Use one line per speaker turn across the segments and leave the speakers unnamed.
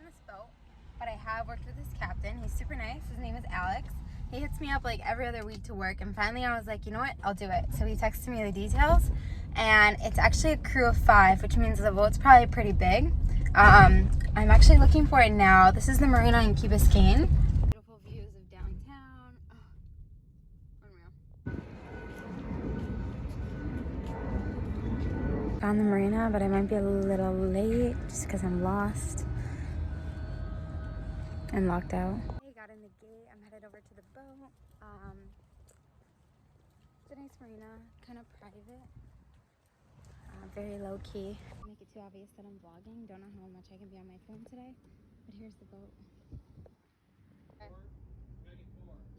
on this boat, but I have worked with this captain. He's super nice. His name is Alex. He hits me up like every other week to work, and finally I was like, you know what, I'll do it. So he texted me the details, and it's actually a crew of 5, which means the boat's probably pretty big. I'm actually looking for it now. This is the marina in Key Biscayne. Beautiful views of downtown. Oh, unreal. Found the marina, but I might be a little late just because I'm lost and locked out. I got in the gate. I'm headed over to the boat. It's a nice marina, kind of private, very low key. Make it too obvious that I'm vlogging. Don't know how much I can be on my phone today, but here's the boat.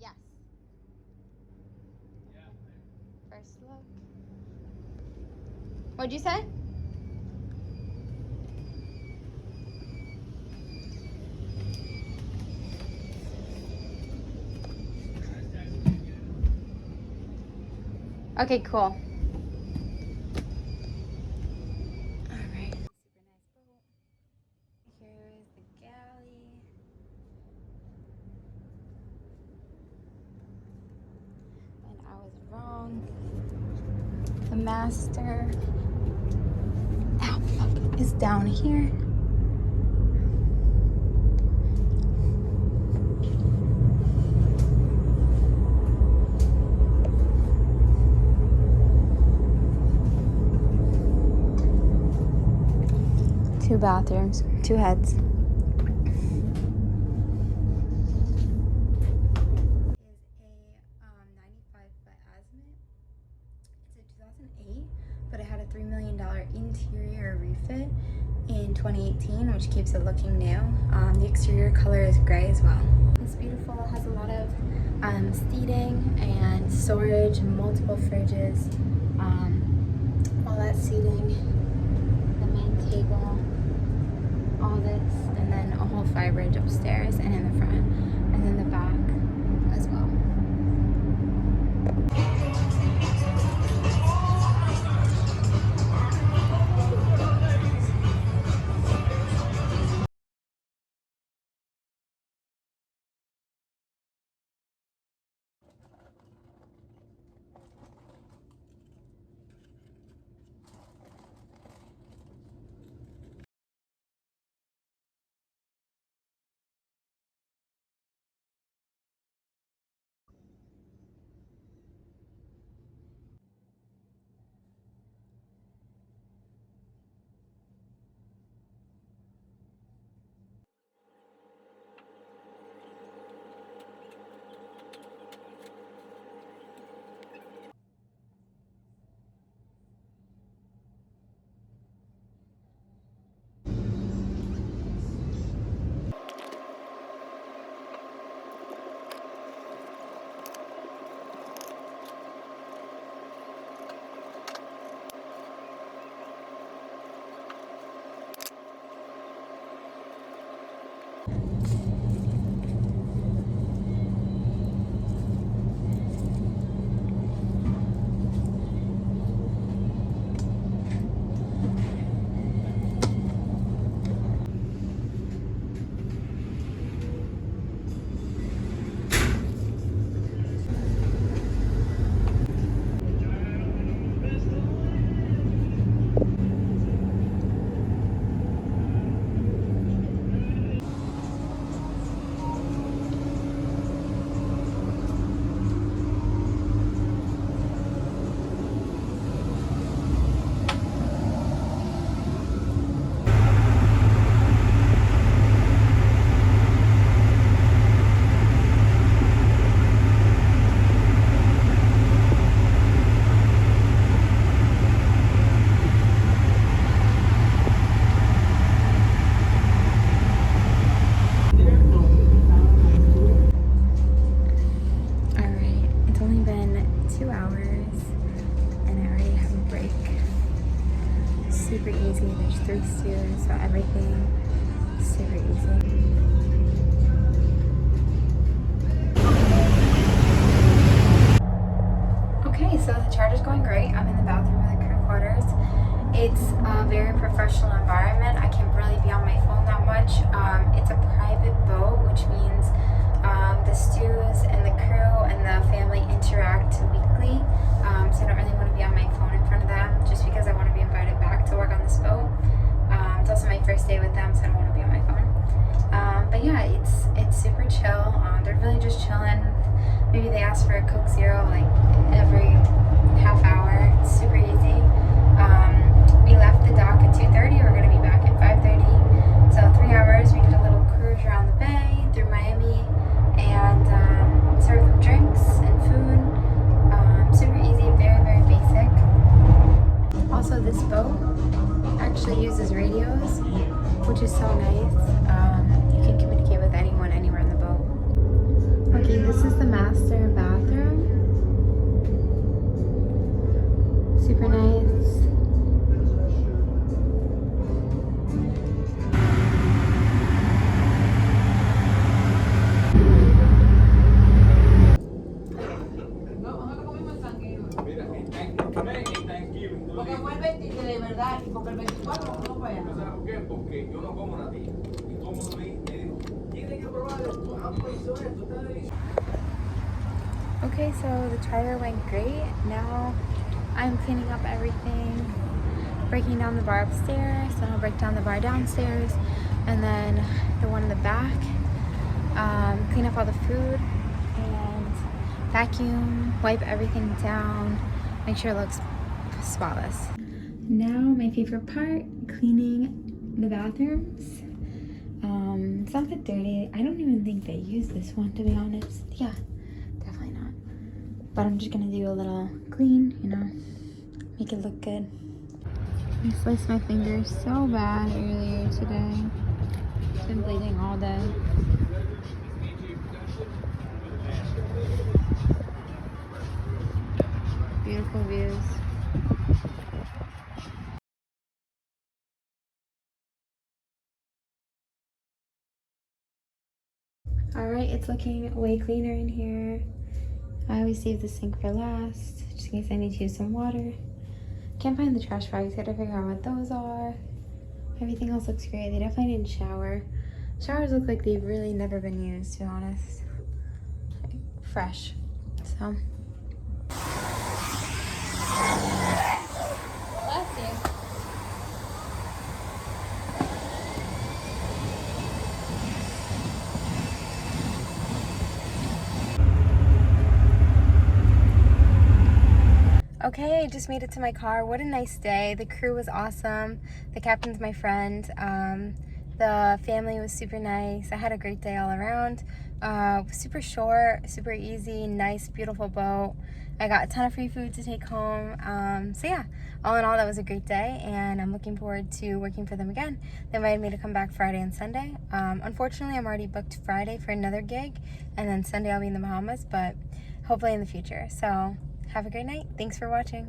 Yes. First look. What'd you say? Okay, cool. All right. Super nice boat. Here is the galley. And I was wrong. The master is down here. Two bathrooms, 2 heads. Is a 95-foot azimuth. It's a 2008, but it had a $3 million interior refit in 2018, which keeps it looking new. The exterior color is gray as well. It's beautiful. It has a lot of seating and storage, multiple fridges, all that seating, the main table, all this, and then a whole fire bridge upstairs and in the front, and then the back as well. Super easy. There's 3 steers, so everything is super easy. Okay, so the charter's going great. I'm in the bathroom of the crew quarters, It's a very professional environment. I can't really be on my phone that much. It's a private boat, which means the stews and the crew and the family interact weekly. So I don't really want to be on my phone in front of them just because I want to be invited back to work on this boat. It's also my first day with them, so I don't want to be on my phone. But yeah, it's super chill. They're really just chilling. Maybe they ask for a Coke Zero like every half hour. It's super easy. We left the dock at 2:30. We're going to be back at 5:30. So 3 hours. We did a little cruise around the bay through Miami and served them drinks and food. Super easy, very, very basic. Also, this boat actually uses radios, which is so nice. You can communicate with anyone, anywhere in the boat. Okay, this is the master bathroom. Super nice.
Porque fue el 23 de verdad, y porque el 24 no fue allá.
¿No sabes por qué? Porque yo no como natilla. Y todo el mundo me dijo, tiene que probar esto, hizo esto, está delicioso.
Okay, so the trial went great. Now I'm cleaning up everything, breaking down the bar upstairs, then I'll break down the bar downstairs, and then the one in the back, clean up all the food, and vacuum, wipe everything down, make sure it looks spotless. Now my favorite part, cleaning the bathrooms. It's not that dirty. I don't even think they use this one, to be honest. Yeah, definitely not. But I'm just gonna do a little clean, you know, make it look good. I sliced my fingers so bad earlier today. It's been bleeding all day. Beautiful views. Alright, it's looking way cleaner in here. I always save the sink for last, just in case I need to use some water. Can't find the trash bags, gotta figure out what those are. Everything else looks great. They definitely didn't shower. Showers look like they've really never been used, to be honest. Like, fresh. So. Bless you. Okay, I just made it to my car. What a nice day. The crew was awesome. The captain's my friend. The family was super nice. I had a great day all around. Super short, super easy, nice, beautiful boat. I got a ton of free food to take home. So yeah, all in all, that was a great day, and I'm looking forward to working for them again. They invited me to come back Friday and Sunday. Unfortunately, I'm already booked Friday for another gig, and then Sunday I'll be in the Bahamas, but hopefully in the future. So have a great night. Thanks for watching.